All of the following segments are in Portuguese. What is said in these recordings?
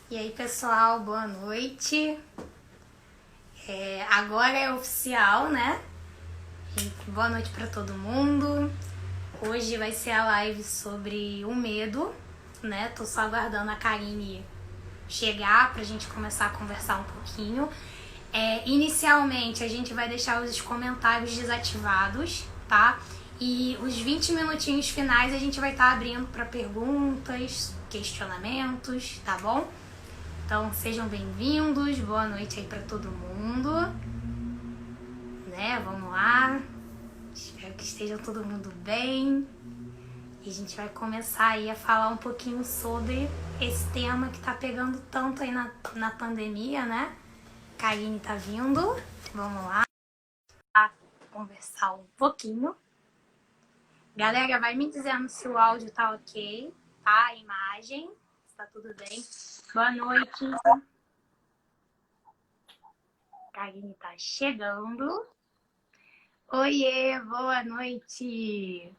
E aí, pessoal, boa noite. Agora é oficial, né? Boa noite para todo mundo. Hoje vai ser a live sobre o medo, né? Tô só aguardando a Karine chegar pra gente começar a conversar um pouquinho. Inicialmente, a gente vai deixar os comentários desativados, tá? E os 20 minutinhos finais a gente vai estar abrindo para perguntas, questionamentos, tá bom? Então, sejam bem-vindos, boa noite aí para todo mundo, né? Vamos lá, espero que esteja todo mundo bem. E a gente vai começar aí a falar um pouquinho sobre esse tema que tá pegando tanto aí na pandemia, né? Karine tá vindo, vamos lá conversar um pouquinho. Galera, vai me dizendo se o áudio tá ok, tá? A imagem, se tá tudo bem. Boa noite. Karine tá chegando. Oiê, boa noite.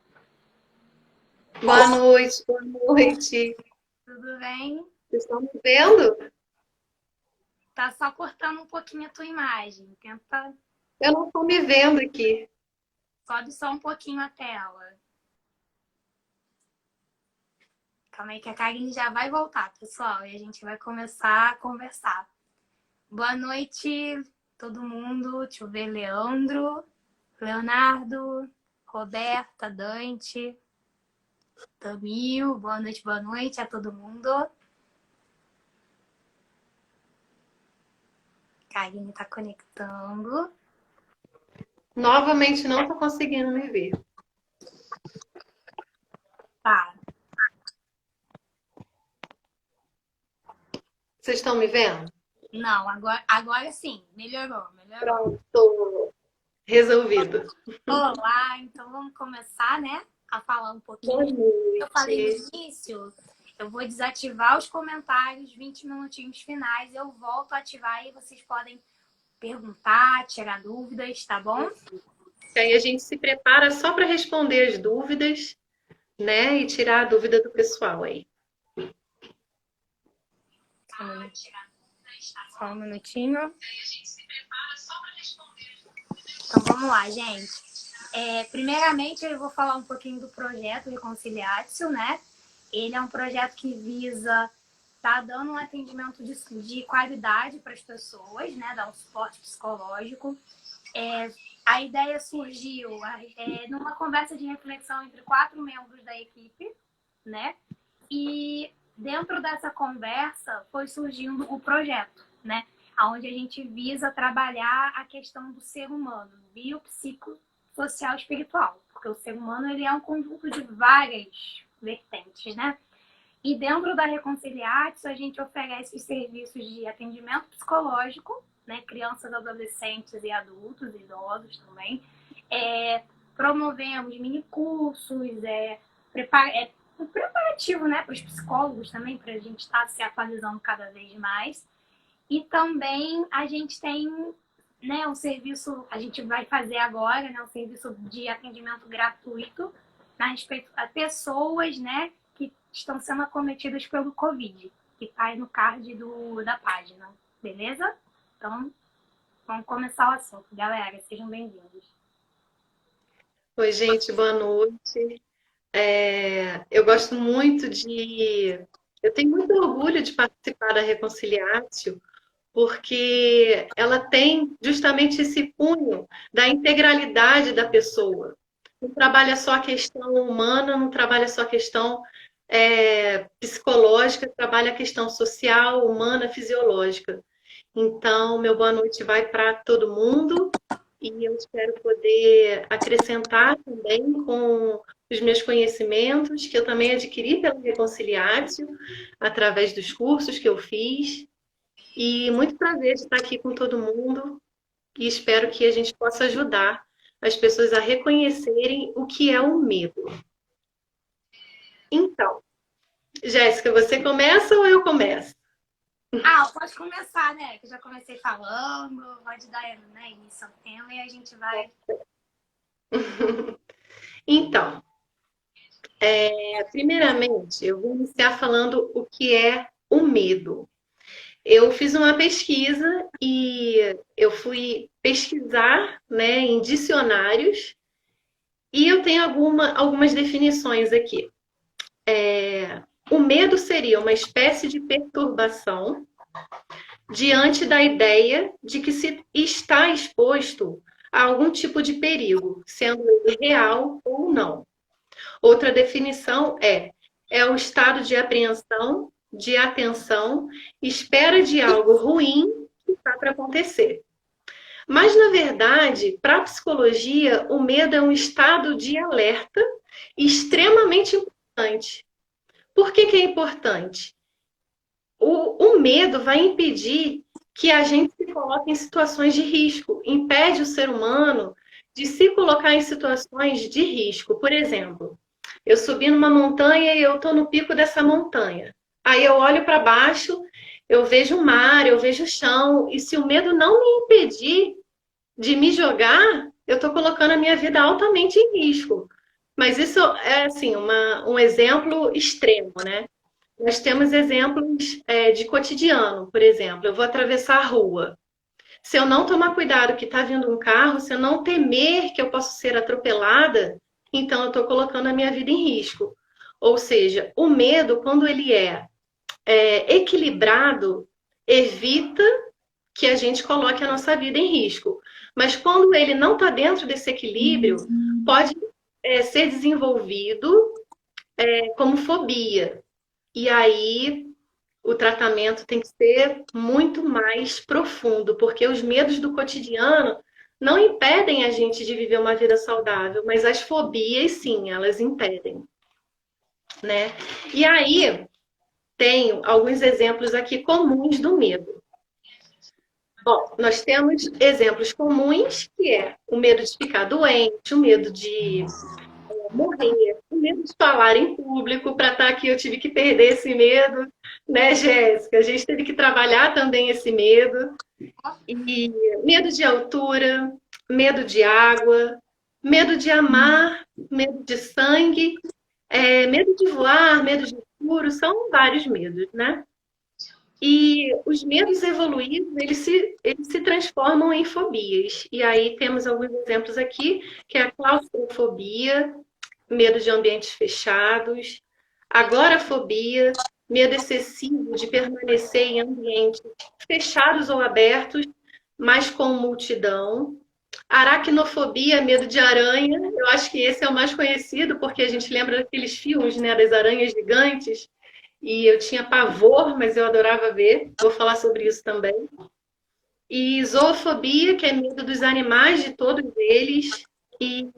Boa noite, boa noite. Tudo bem? Vocês estão me vendo? Tá só cortando um pouquinho a tua imagem. Tenta, Eu não estou me vendo aqui. sobe só um pouquinho a tela. Calma aí que a Karine já vai voltar, pessoal. E a gente vai começar a conversar. Boa noite, todo mundo. Deixa eu ver, Leandro, Leonardo, Roberta, Dante, Tamil. Boa noite a todo mundo. Karine tá conectando. Novamente não estou conseguindo me ver. Tá. Vocês estão me vendo? Não, agora sim. Melhorou. Pronto. Resolvido. Olá, então vamos começar, né, a falar um Boa pouquinho. Eu falei no noite. início, eu vou desativar os comentários, 20 minutinhos finais, eu volto a ativar e vocês podem perguntar, tirar dúvidas, tá bom? E aí a gente se prepara só para responder as dúvidas, né? E tirar a dúvida do pessoal aí. Só um minutinho. Então vamos lá, gente. Primeiramente eu vou falar um pouquinho do projeto Reconciliatio, né? Ele é um projeto que visa tá dando um atendimento de qualidade para as pessoas, né? Dar um suporte psicológico. A ideia surgiu numa conversa de reflexão entre 4 membros da equipe, né? E dentro dessa conversa foi surgindo o projeto, né? Onde a gente visa trabalhar a questão do ser humano, biopsicossocial e espiritual, porque o ser humano ele é um conjunto de várias vertentes, né? E dentro da Reconciliates, a gente oferece os serviços de atendimento psicológico, né? Crianças, adolescentes e adultos, idosos também. Promovemos minicursos, um preparativo, né, para os psicólogos também, para a gente estar se atualizando cada vez mais. E também a gente tem, né, um serviço, a gente vai fazer agora, né, um serviço de atendimento gratuito a respeito a pessoas, né, que estão sendo acometidas pelo Covid, que está aí no card da página, beleza? Então, vamos começar o assunto. Galera, sejam bem-vindos. Oi, gente, boa noite. Eu gosto muito Eu tenho muito orgulho de participar da Reconciliatio, porque ela tem justamente esse cunho da integralidade da pessoa. Não trabalha só a questão humana, não trabalha só a questão psicológica, trabalha a questão social, humana, fisiológica. Então, meu boa noite vai para todo mundo e eu espero poder acrescentar também com os meus conhecimentos, que eu também adquiri pelo Reconciliácio, através dos cursos que eu fiz. E muito prazer de estar aqui com todo mundo e espero que a gente possa ajudar as pessoas a reconhecerem o que é o medo. Então, Jéssica, você começa ou eu começo? Pode começar, né? Que eu já comecei falando, pode dar, né, início ao tema e a gente vai. Então, primeiramente, eu vou iniciar falando o que é o medo. eu fiz uma pesquisa e eu fui pesquisar, né, em dicionários e eu tenho algumas definições aqui. O medo seria uma espécie de perturbação diante da ideia de que se está exposto a algum tipo de perigo, sendo ele real ou não. Outra definição é o estado de apreensão, de atenção, espera de algo ruim que está para acontecer. Mas, na verdade, para a psicologia, o medo é um estado de alerta extremamente importante. Por que é importante? O medo vai impedir que a gente se coloque em situações de risco, impede o ser humano de se colocar em situações de risco. Por exemplo, eu subi numa montanha e eu estou no pico dessa montanha. Aí eu olho para baixo, eu vejo o mar, eu vejo o chão, e se o medo não me impedir de me jogar, eu estou colocando a minha vida altamente em risco. Mas isso é assim, um exemplo extremo, né? Nós temos exemplos de cotidiano, por exemplo, eu vou atravessar a rua. Se eu não tomar cuidado que está vindo um carro, se eu não temer que eu possa ser atropelada, então eu estou colocando a minha vida em risco. Ou seja, o medo, quando ele é equilibrado, evita que a gente coloque a nossa vida em risco. Mas quando ele não está dentro desse equilíbrio, pode ser desenvolvido como fobia. E aí o tratamento tem que ser muito mais profundo, porque os medos do cotidiano não impedem a gente de viver uma vida saudável, mas as fobias, sim, elas impedem, né? E aí tenho alguns exemplos aqui comuns do medo. Bom, nós temos exemplos comuns, que é o medo de ficar doente, o medo de morrer, o medo de falar em público. Para estar aqui eu tive que perder esse medo, né, Jéssica? A gente teve que trabalhar também esse medo. E medo de altura, medo de água, medo de amar, medo de sangue, medo de voar, medo de escuro, são vários medos, né? E os medos evoluídos, eles se transformam em fobias. E aí temos alguns exemplos aqui, que é a claustrofobia, medo de ambientes fechados, agorafobia, medo excessivo de permanecer em ambientes fechados ou abertos, mas com multidão. Aracnofobia, medo de aranha. Eu acho que esse é o mais conhecido, porque a gente lembra daqueles filmes, né, das aranhas gigantes. E eu tinha pavor, mas eu adorava ver. Vou falar sobre isso também. E zoofobia, que é medo dos animais, de todos eles. E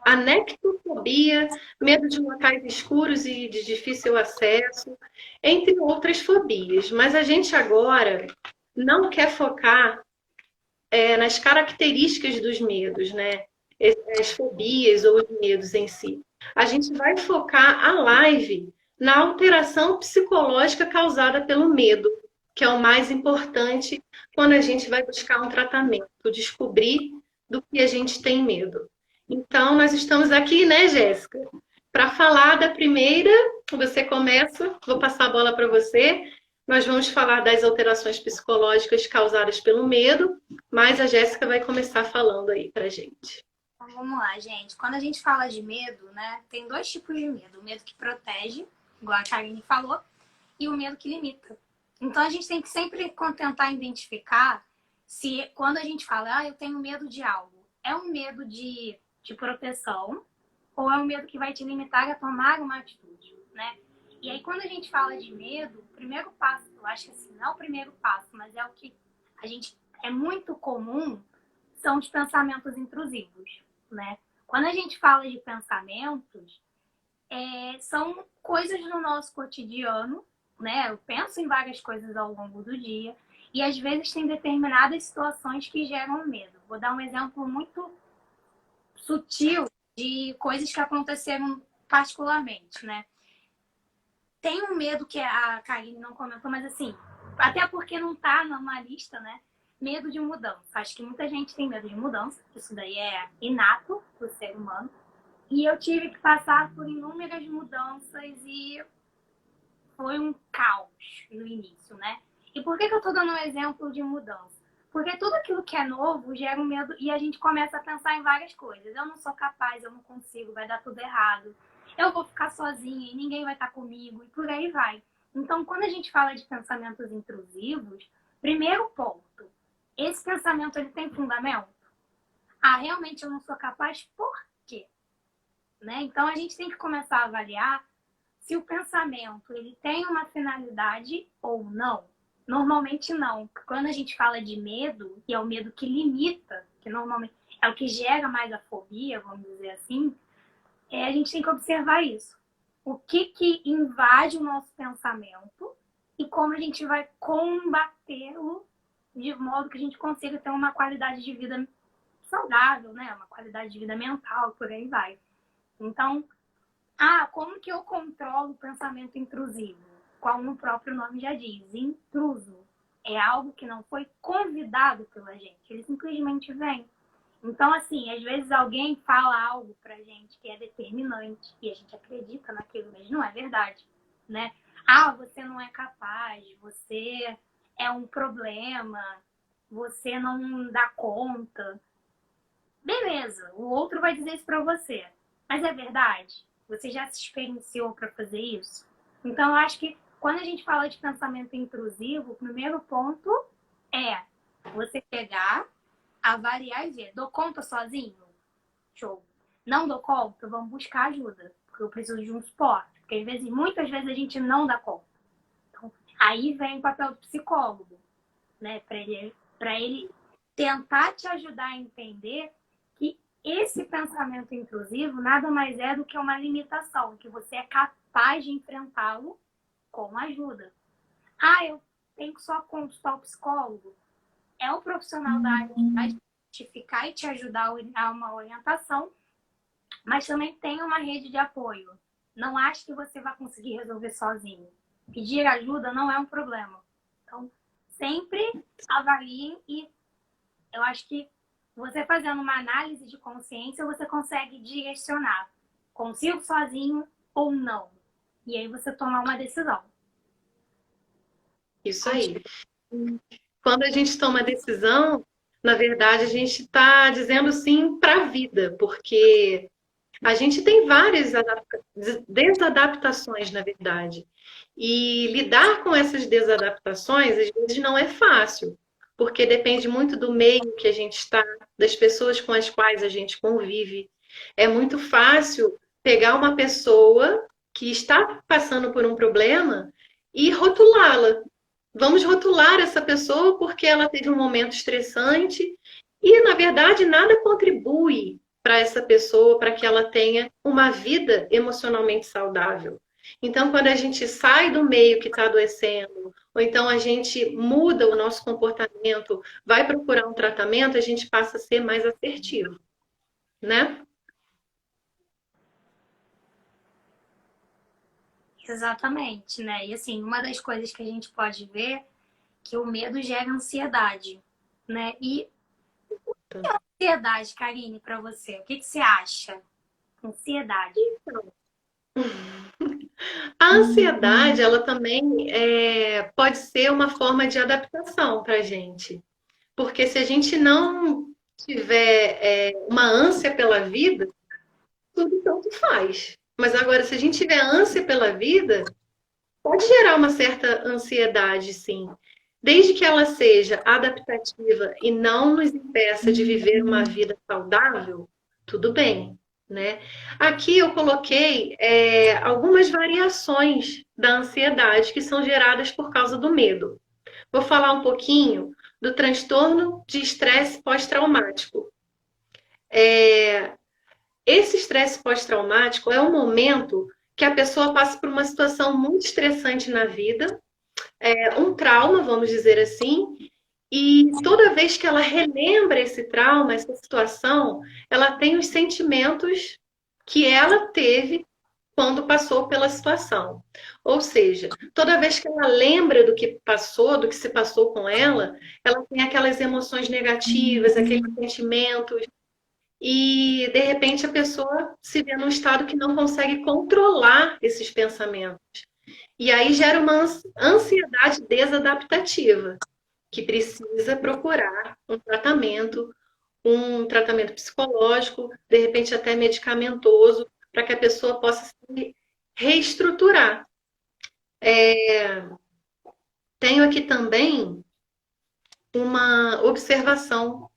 anectofobia, medo de locais escuros e de difícil acesso, entre outras fobias. Mas a gente agora não quer focar nas características dos medos, né? As fobias ou os medos em si. A gente vai focar a live na alteração psicológica causada pelo medo, que é o mais importante quando a gente vai buscar um tratamento, descobrir do que a gente tem medo. Então, nós estamos aqui, né, Jéssica, para falar da primeira. Você começa, vou passar a bola para você. Nós vamos falar das alterações psicológicas causadas pelo medo, mas a Jéssica vai começar falando aí pra gente. Então, vamos lá, gente. Quando a gente fala de medo, né, tem dois tipos de medo. O medo que protege, igual a Karine falou, e o medo que limita. Então, a gente tem que sempre tentar identificar se, quando a gente fala, eu tenho medo de algo, é um medo de proteção ou é um medo que vai te limitar a tomar uma atitude, né? E aí, quando a gente fala de medo, o primeiro passo, eu acho que assim, não é o primeiro passo, mas é o que a gente é muito comum, são os pensamentos intrusivos, né? Quando a gente fala de pensamentos, são coisas do nosso cotidiano, né? Eu penso em várias coisas ao longo do dia e às vezes tem determinadas situações que geram medo. Vou dar um exemplo muito sutil de coisas que aconteceram particularmente, né? Tem um medo que a Karine não comentou, mas assim, até porque não tá numa lista, né? Medo de mudança. Acho que muita gente tem medo de mudança, isso daí é inato pro ser humano. E eu tive que passar por inúmeras mudanças e foi um caos no início, né? E por que eu estou dando um exemplo de mudança? Porque tudo aquilo que é novo gera um medo e a gente começa a pensar em várias coisas. Eu não sou capaz, eu não consigo, vai dar tudo errado. Eu vou ficar sozinha e ninguém vai estar comigo e por aí vai. Então, quando a gente fala de pensamentos intrusivos, primeiro ponto, esse pensamento ele tem fundamento? Ah, realmente eu não sou capaz? Por quê? Né? Então, a gente tem que começar a avaliar se o pensamento ele tem uma finalidade ou não. Normalmente não. Quando a gente fala de medo, que é o medo que limita, que normalmente é o que gera mais a fobia, vamos dizer assim, a gente tem que observar isso. O que invade o nosso pensamento e como a gente vai combatê-lo de modo que a gente consiga ter uma qualidade de vida saudável, né? Uma qualidade de vida mental, por aí vai. Então, como que eu controlo o pensamento intrusivo? Como o próprio nome já diz, intruso. É algo que não foi convidado pela gente, ele simplesmente vem. Então, assim, às vezes alguém fala algo pra gente que é determinante e a gente acredita naquilo, mas não é verdade, né? Você não é capaz, você é um problema, você não dá conta. Beleza, o outro vai dizer isso pra você, mas é verdade? Você já se experienciou para fazer isso? Então, eu acho que quando a gente fala de pensamento intrusivo, o primeiro ponto é você pegar, avaliar e ver. Dou conta sozinho? Show. Não dou conta? Vamos buscar ajuda. Porque eu preciso de um suporte. Porque muitas vezes a gente não dá conta. Então, aí vem o papel do psicólogo, né? Para ele tentar te ajudar a entender que esse pensamento intrusivo nada mais é do que uma limitação, que você é capaz de enfrentá-lo com ajuda. Eu tenho que só consultar o psicólogo. É o profissional da área que vai te identificar e te ajudar a uma orientação, mas também tem uma rede de apoio. Não ache que você vai conseguir resolver sozinho. Pedir ajuda não é um problema. Então, sempre avaliem e eu acho que você fazendo uma análise de consciência, você consegue direcionar. Consigo sozinho ou não? E aí você tomar uma decisão. Isso aí. Quando a gente toma a decisão, na verdade, a gente está dizendo sim para a vida, porque a gente tem várias desadaptações, na verdade. E lidar com essas desadaptações, às vezes, não é fácil, porque depende muito do meio que a gente está, das pessoas com as quais a gente convive. É muito fácil pegar uma pessoa que está passando por um problema e rotulá-la. Vamos rotular essa pessoa porque ela teve um momento estressante e, na verdade, nada contribui para essa pessoa, para que ela tenha uma vida emocionalmente saudável. Então, quando a gente sai do meio que está adoecendo, ou então a gente muda o nosso comportamento, vai procurar um tratamento, a gente passa a ser mais assertivo, né? Exatamente, né? E assim, uma das coisas que a gente pode ver é que o medo gera ansiedade, né? E o que é ansiedade, Karine, para você? O que você acha? Ansiedade. A ansiedade, ela também pode ser uma forma de adaptação para a gente. Porque se a gente não tiver uma ânsia pela vida, tudo tanto faz. Mas agora, se a gente tiver ânsia pela vida, pode gerar uma certa ansiedade, sim. Desde que ela seja adaptativa e não nos impeça de viver uma vida saudável, tudo bem, né? Aqui eu coloquei algumas variações da ansiedade que são geradas por causa do medo. Vou falar um pouquinho do transtorno de estresse pós-traumático. Esse estresse pós-traumático é um momento que a pessoa passa por uma situação muito estressante na vida, um trauma, vamos dizer assim, e toda vez que ela relembra esse trauma, essa situação, ela tem os sentimentos que ela teve quando passou pela situação. Ou seja, toda vez que ela lembra do que passou, do que se passou com ela tem aquelas emoções negativas, aqueles sentimentos, e de repente a pessoa se vê num estado que não consegue controlar esses pensamentos. E aí gera uma ansiedade desadaptativa, que precisa procurar um tratamento psicológico, de repente até medicamentoso, para que a pessoa possa se reestruturar. Tenho aqui também uma observação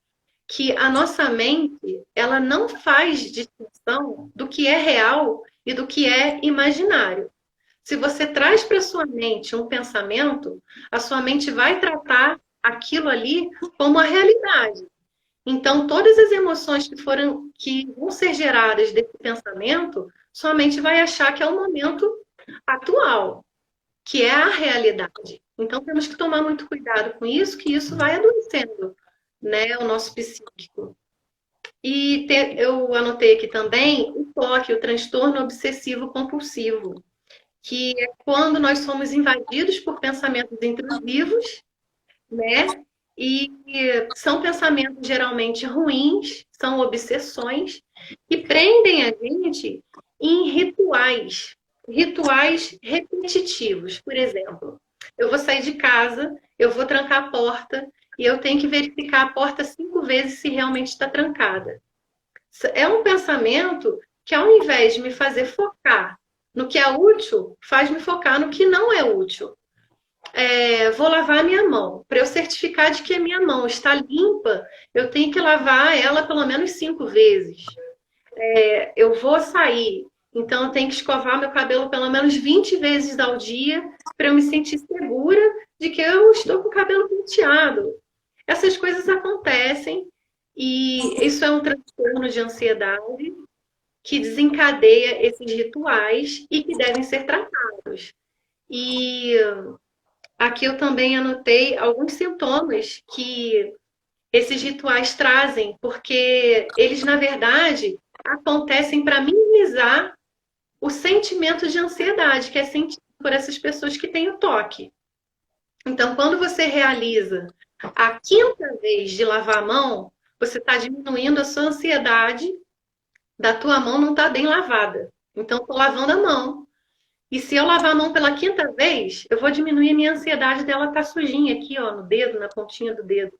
que a nossa mente, ela não faz distinção do que é real e do que é imaginário. Se você traz para sua mente um pensamento, a sua mente vai tratar aquilo ali como a realidade. Então, todas as emoções que vão ser geradas desse pensamento, sua mente vai achar que é o momento atual, que é a realidade. Então, temos que tomar muito cuidado com isso, que isso vai adoecendo, né, o nosso psíquico. Eu anotei aqui também o TOC, o transtorno obsessivo compulsivo, que é quando nós somos invadidos por pensamentos intrusivos, né? E são pensamentos geralmente ruins, são obsessões, que prendem a gente em rituais repetitivos. Por exemplo, eu vou sair de casa, eu vou trancar a porta e eu tenho que verificar a porta 5 vezes se realmente está trancada. É um pensamento que, ao invés de me fazer focar no que é útil, faz me focar no que não é útil. Vou lavar a minha mão. Para eu certificar de que a minha mão está limpa, eu tenho que lavar ela pelo menos 5 vezes. Eu vou sair, então eu tenho que escovar meu cabelo pelo menos 20 vezes ao dia para eu me sentir segura de que eu estou com o cabelo penteado. Essas coisas acontecem e isso é um transtorno de ansiedade que desencadeia esses rituais e que devem ser tratados. E aqui eu também anotei alguns sintomas que esses rituais trazem, porque eles, na verdade, acontecem para minimizar o sentimento de ansiedade que é sentido por essas pessoas que têm o toque. Então, quando você realiza a quinta vez de lavar a mão, você está diminuindo a sua ansiedade da tua mão não estar bem lavada. Então, estou lavando a mão. E se eu lavar a mão pela quinta vez, eu vou diminuir a minha ansiedade dela estar sujinha aqui, ó, no dedo, na pontinha do dedo.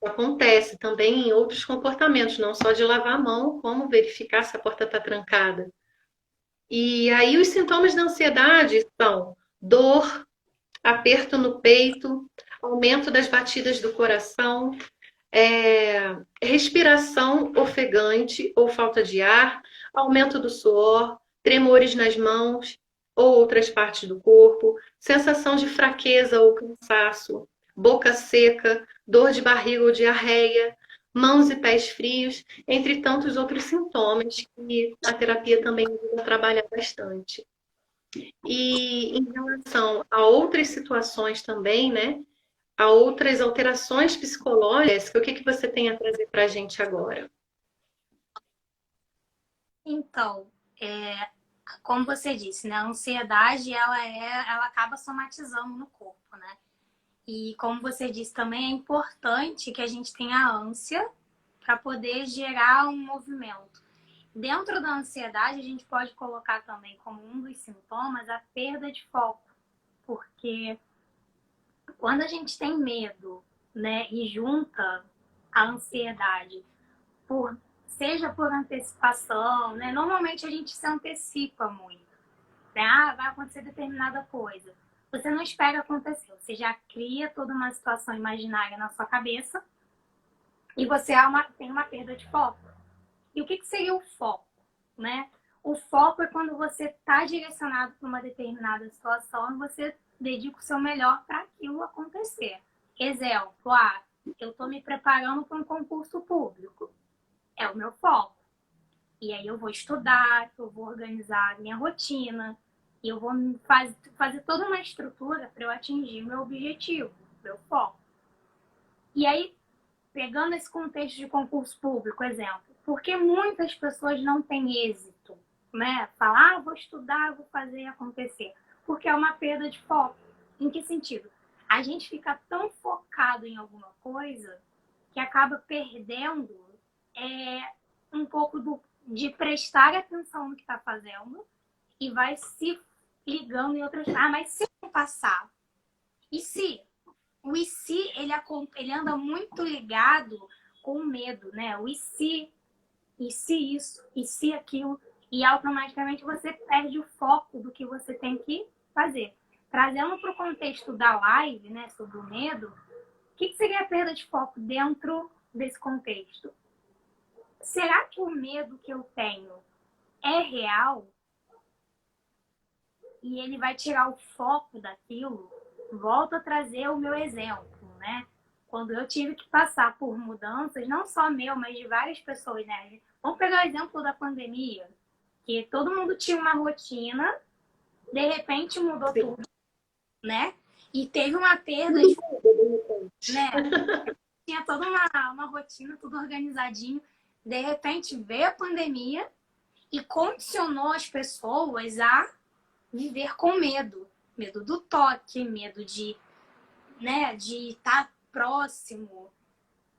Acontece também em outros comportamentos, não só de lavar a mão, como verificar se a porta está trancada. E aí os sintomas da ansiedade são dor, aperto no peito, aumento das batidas do coração, respiração ofegante ou falta de ar, aumento do suor, tremores nas mãos ou outras partes do corpo, sensação de fraqueza ou cansaço, boca seca, dor de barriga ou diarreia, mãos e pés frios, entre tantos outros sintomas que a terapia também ajuda a trabalhar bastante. E em relação a outras situações também, né? A outras alterações psicológicas, o que que você tem a trazer para a gente agora? Então, como você disse, né? A ansiedade, ela acaba somatizando no corpo, né? E como você disse também, é importante que a gente tenha ânsia para poder gerar um movimento. Dentro da ansiedade, a gente pode colocar também como um dos sintomas a perda de foco, porque quando a gente tem medo, né, e junta a ansiedade, seja por antecipação, né, normalmente a gente se antecipa muito, né, vai acontecer determinada coisa. Você não espera acontecer, você já cria toda uma situação imaginária na sua cabeça e você tem uma perda de foco. E o que seria o foco, né? O foco é quando você está direcionado para uma determinada situação e você dedica o seu melhor para aquilo acontecer. Exemplo, eu estou me preparando para um concurso público. É o meu foco. E aí eu vou estudar, eu vou organizar a minha rotina, e eu vou fazer toda uma estrutura para eu atingir meu objetivo, meu foco. E aí, pegando esse contexto de concurso público, exemplo, porque muitas pessoas não têm êxito, né? Falar, vou estudar, vou fazer acontecer. Porque é uma perda de foco. Em que sentido? A gente fica tão focado em alguma coisa que acaba perdendo um pouco de prestar atenção no que está fazendo e vai se ligando em outras... Ah, mas se não passar? E se? O e se, ele anda muito ligado com o medo, né? O e se isso, e se aquilo. E automaticamente você perde o foco do que você tem que fazer. Trazendo para o contexto da live, né, sobre o medo, o que seria a perda de foco dentro desse contexto? Será que o medo que eu tenho é real? E ele vai tirar o foco daquilo? Volto a trazer o meu exemplo, né? Quando eu tive que passar por mudanças, não só meu, mas de várias pessoas, né? Vamos pegar o exemplo da pandemia, que todo mundo tinha uma rotina, de repente mudou Sim. tudo, né? E teve uma perda de... né? Tinha toda uma rotina, tudo organizadinho. De repente veio a pandemia e condicionou as pessoas a viver com medo. Medo do toque, medo de, né, de estar próximo.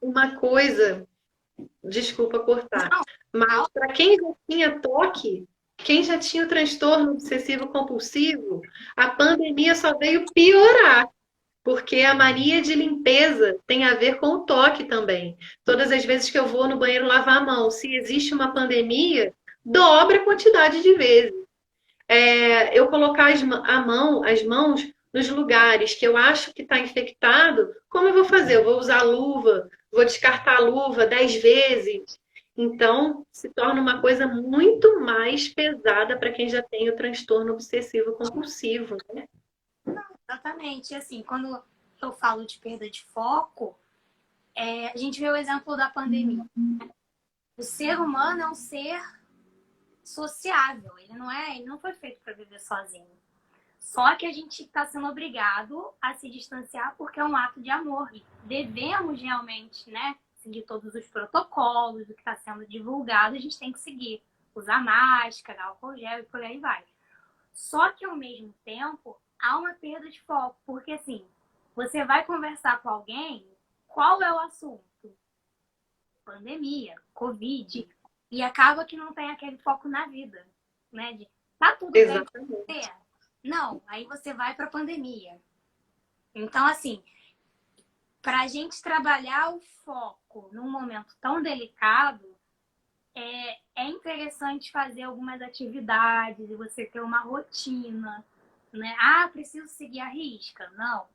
Uma coisa, desculpa cortar, Não, mas para quem já tinha toque, quem já tinha o transtorno obsessivo compulsivo, a pandemia só veio piorar. Porque a mania de limpeza tem a ver com o toque também. Todas as vezes que eu vou no banheiro lavar a mão, se existe uma pandemia, dobra a quantidade de vezes. Eu colocar as mãos nos lugares que eu acho que está infectado, como eu vou fazer? Eu vou usar luva, vou descartar a luva 10 vezes. Então, se torna uma coisa muito mais pesada para quem já tem o transtorno obsessivo compulsivo, né? exatamente. Assim, quando eu falo de perda de foco, a gente vê o exemplo da pandemia. O ser humano é um ser sociável. Ele não foi feito para viver sozinho. Só que a gente está sendo obrigado a se distanciar porque é um ato de amor. E devemos realmente, né, seguir todos os protocolos, o que está sendo divulgado, a gente tem que seguir. Usar máscara, álcool gel e por aí vai. Só que, ao mesmo tempo, há uma perda de foco. Porque, assim, você vai conversar com alguém, qual é o assunto? Pandemia, Covid. E acaba que não tem aquele foco na vida, né? De, tá tudo bem com você? Não, aí você vai para a pandemia. Então, assim, para a gente trabalhar o foco num momento tão delicado, é interessante fazer algumas atividades e você ter uma rotina, né? Ah, preciso seguir a risca? Não.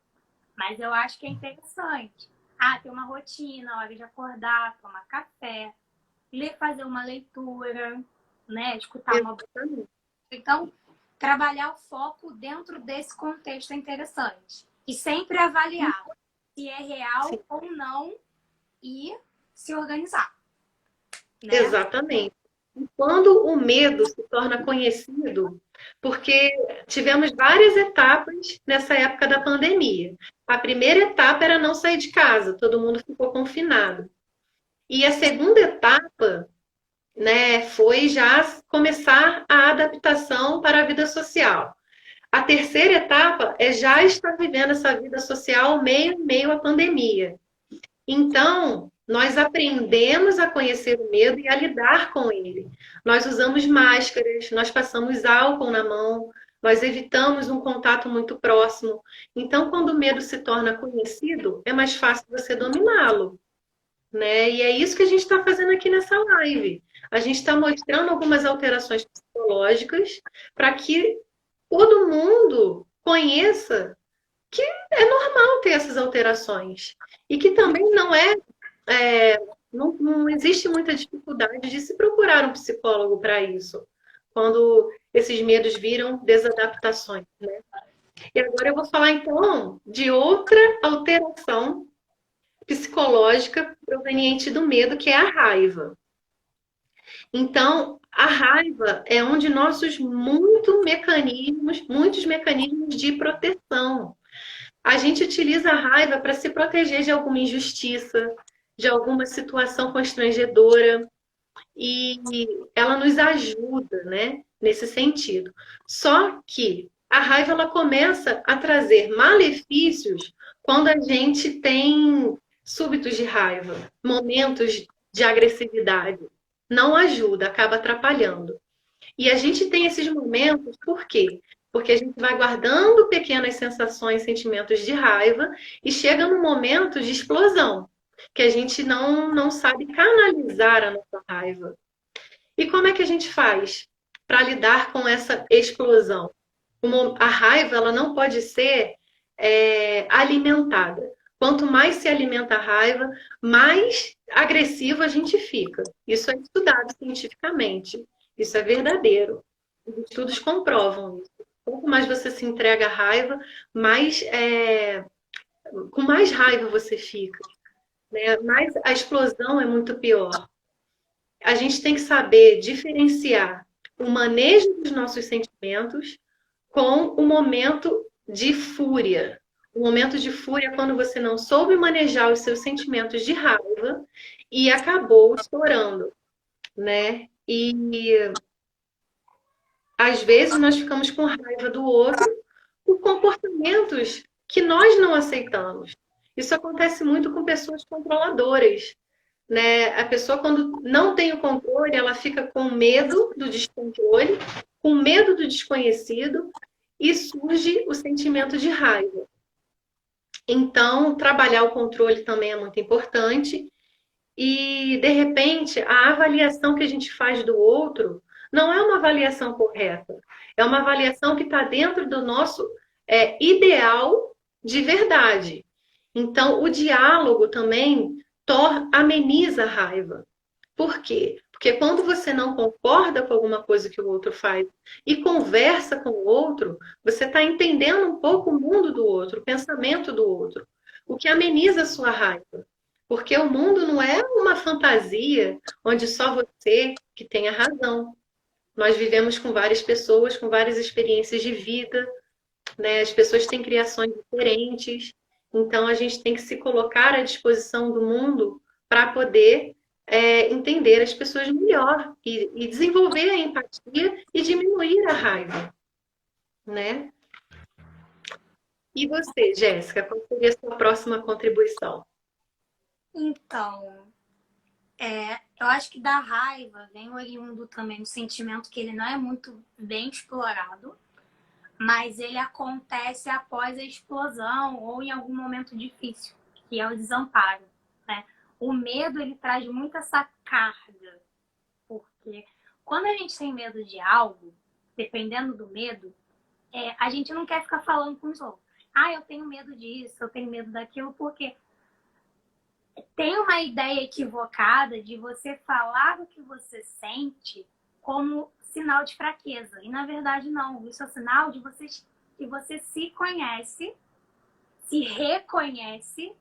Mas eu acho que é interessante. Ah, ter uma rotina, hora de acordar, tomar café, fazer uma leitura, né? Escutar uma... Então, trabalhar o foco dentro desse contexto é interessante. E sempre avaliar se é real Sim. ou não e se organizar. Né? Exatamente. E quando o medo se torna conhecido, porque tivemos várias etapas nessa época da pandemia. A primeira etapa era não sair de casa, todo mundo ficou confinado. E a segunda etapa, né, foi já começar a adaptação para a vida social. A terceira etapa é já estar vivendo essa vida social meio à pandemia. Então, nós aprendemos a conhecer o medo e a lidar com ele. Nós usamos máscaras, nós passamos álcool na mão, nós evitamos um contato muito próximo. Então, quando o medo se torna conhecido, é mais fácil você dominá-lo, né? E é isso que a gente está fazendo aqui nessa live. A gente está mostrando algumas alterações psicológicas para que todo mundo conheça que é normal ter essas alterações. E que também não existe muita dificuldade de se procurar um psicólogo para isso, quando esses medos viram desadaptações, né? E agora eu vou falar, então, de outra alteração psicológica proveniente do medo, que é a raiva. Então, a raiva é um de nossos muitos mecanismos de proteção. A gente utiliza a raiva para se proteger de alguma injustiça, de alguma situação constrangedora, e ela nos ajuda, né, nesse sentido. Só que a raiva ela começa a trazer malefícios quando a gente tem súbitos de raiva, momentos de agressividade. Não ajuda, acaba atrapalhando. E a gente tem esses momentos por quê? Porque a gente vai guardando pequenas sensações, sentimentos de raiva e chega num momento de explosão, que a gente não sabe canalizar a nossa raiva. E como é que a gente faz para lidar com essa explosão? A raiva ela não pode ser alimentada. Quanto mais se alimenta a raiva, mais agressivo a gente fica. Isso é estudado cientificamente. Isso é verdadeiro. Os estudos comprovam isso. Quanto mais você se entrega à raiva, com mais raiva você fica, né? Mais a explosão é muito pior. A gente tem que saber diferenciar o manejo dos nossos sentimentos com o momento de fúria. O momento de fúria é quando você não soube manejar os seus sentimentos de raiva e acabou estourando, né? E às vezes nós ficamos com raiva do outro por comportamentos que nós não aceitamos. Isso acontece muito com pessoas controladoras, né? A pessoa, quando não tem o controle, ela fica com medo do descontrole, com medo do desconhecido, e surge o sentimento de raiva. Então, trabalhar o controle também é muito importante. E, de repente, a avaliação que a gente faz do outro não é uma avaliação correta. É uma avaliação que está dentro do nosso ideal de verdade. Então, o diálogo também ameniza a raiva. Por quê? Porque quando você não concorda com alguma coisa que o outro faz e conversa com o outro, você está entendendo um pouco o mundo do outro, o pensamento do outro, o que ameniza a sua raiva. Porque o mundo não é uma fantasia onde só você que tem a razão. Nós vivemos com várias pessoas, com várias experiências de vida, né? As pessoas têm criações diferentes, então a gente tem que se colocar à disposição do mundo para poder entender as pessoas melhor e desenvolver a empatia e diminuir a raiva, né? E você, Jéssica, qual seria a sua próxima contribuição? Então, eu acho que da raiva vem oriundo também um sentimento que ele não é muito bem explorado, mas ele acontece após a explosão ou em algum momento difícil, que é o desamparo, né? O medo, ele traz muito essa carga, porque quando a gente tem medo de algo, dependendo do medo, a gente não quer ficar falando com os outros. Ah, eu tenho medo disso, eu tenho medo daquilo, porque tem uma ideia equivocada de você falar o que você sente como sinal de fraqueza. E na verdade não. Isso é sinal de que você se conhece, se reconhece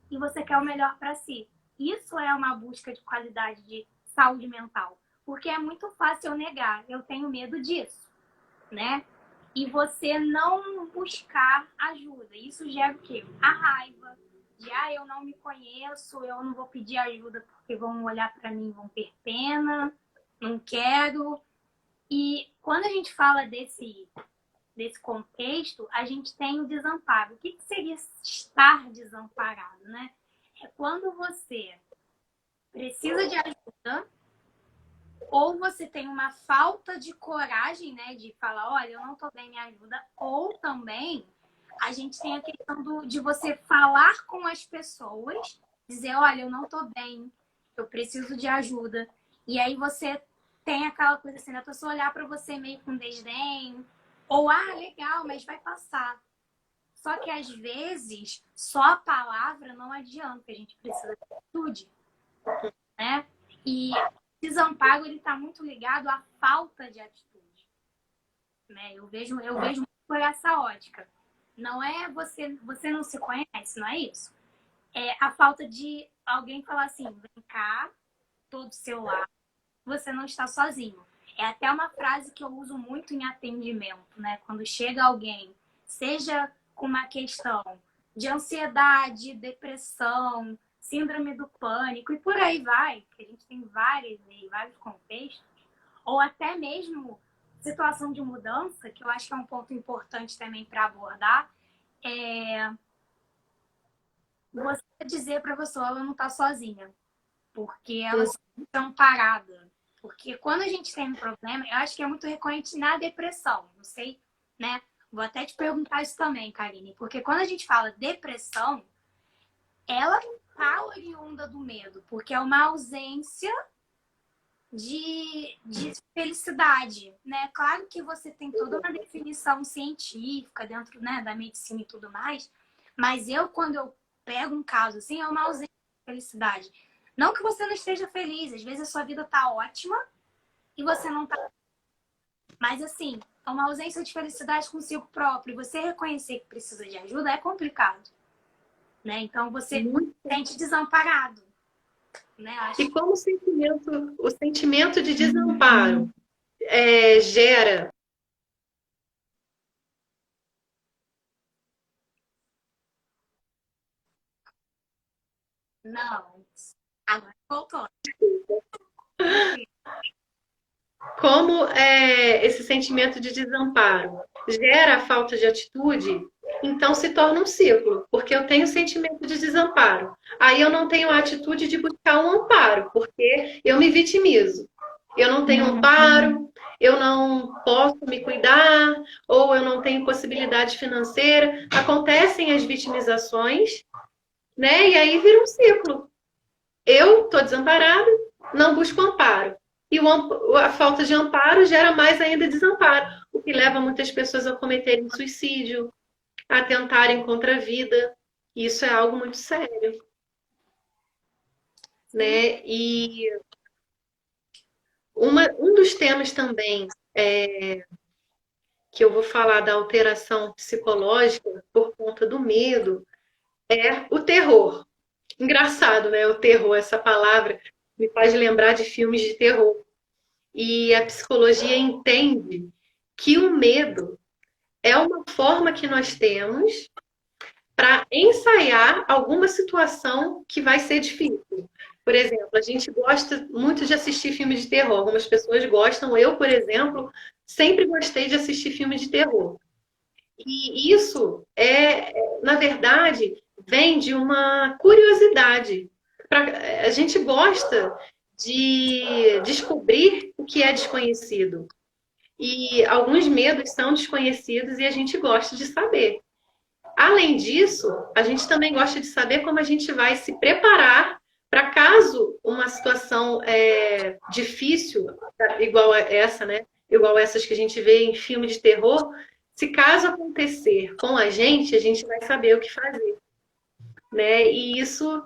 e você quer o melhor para si. Isso é uma busca de qualidade de saúde mental. Porque é muito fácil eu negar. Eu tenho medo disso, né? E você não buscar ajuda. Isso gera o quê? A raiva. De, eu não me conheço, eu não vou pedir ajuda porque vão olhar para mim e vão ter pena, não quero. E quando a gente fala desse contexto, a gente tem o desamparo. O que seria estar desamparado, né? É quando você precisa de ajuda ou você tem uma falta de coragem, né, de falar, olha, eu não tô bem, me ajuda, ou também a gente tem a questão de você falar com as pessoas, dizer, olha, eu não tô bem, eu preciso de ajuda. E aí você tem aquela coisa assim, a pessoa olhar para você meio com desdém, ou, legal, mas vai passar. Só que às vezes, só a palavra não adianta, a gente precisa de atitude, né? E o desamparo, ele tá muito ligado à falta de atitude, né? Eu vejo muito por essa ótica. Não é você não se conhece, não é isso. É a falta de alguém falar assim, vem cá, tô do seu lado, você não está sozinho. É até uma frase que eu uso muito em atendimento, né? Quando chega alguém, seja com uma questão de ansiedade, depressão, síndrome do pânico e por aí vai, que a gente tem vários contextos, ou até mesmo situação de mudança, que eu acho que é um ponto importante também para abordar, você dizer para a pessoa ela não está sozinha, porque ela está amparada. Porque quando a gente tem um problema, eu acho que é muito recorrente na depressão. Não sei né? Vou até te perguntar isso também, Karine, porque quando a gente fala depressão, ela não está oriunda do medo, porque é uma ausência de felicidade, né? Claro que você tem toda uma definição científica dentro, né, da medicina e tudo mais, mas quando eu pego um caso assim, é uma ausência de felicidade. Não que você não esteja feliz, às vezes a sua vida tá ótima e você não tá. Mas assim, é uma ausência de felicidade consigo próprio. E você reconhecer que precisa de ajuda é complicado, né? Então você Muito. se sente desamparado, né? E como o sentimento de desamparo gera. Não. Agora voltou. Como esse sentimento de desamparo gera a falta de atitude, então se torna um ciclo, porque eu tenho sentimento de desamparo. Aí eu não tenho a atitude de buscar um amparo, porque eu me vitimizo. Eu não tenho amparo, eu não posso me cuidar, ou eu não tenho possibilidade financeira. Acontecem as vitimizações, né? E aí vira um ciclo. Eu estou desamparado, não busco amparo. E a falta de amparo gera mais ainda desamparo, o que leva muitas pessoas a cometerem suicídio, a tentarem contra a vida. E isso é algo muito sério, né? E um dos temas também que eu vou falar da alteração psicológica por conta do medo é o terror. Engraçado, né? O terror, essa palavra me faz lembrar de filmes de terror. E a psicologia entende que o medo é uma forma que nós temos para ensaiar alguma situação que vai ser difícil. Por exemplo, a gente gosta muito de assistir filmes de terror. Algumas pessoas gostam. Eu, por exemplo, sempre gostei de assistir filmes de terror. E isso na verdade, vem de uma curiosidade. A gente gosta de descobrir o que é desconhecido. E alguns medos são desconhecidos e a gente gosta de saber. Além disso, a gente também gosta de saber como a gente vai se preparar para caso uma situação difícil, igual a essa, né? Igual essas que a gente vê em filme de terror, se caso acontecer com a gente vai saber o que fazer, né? E isso,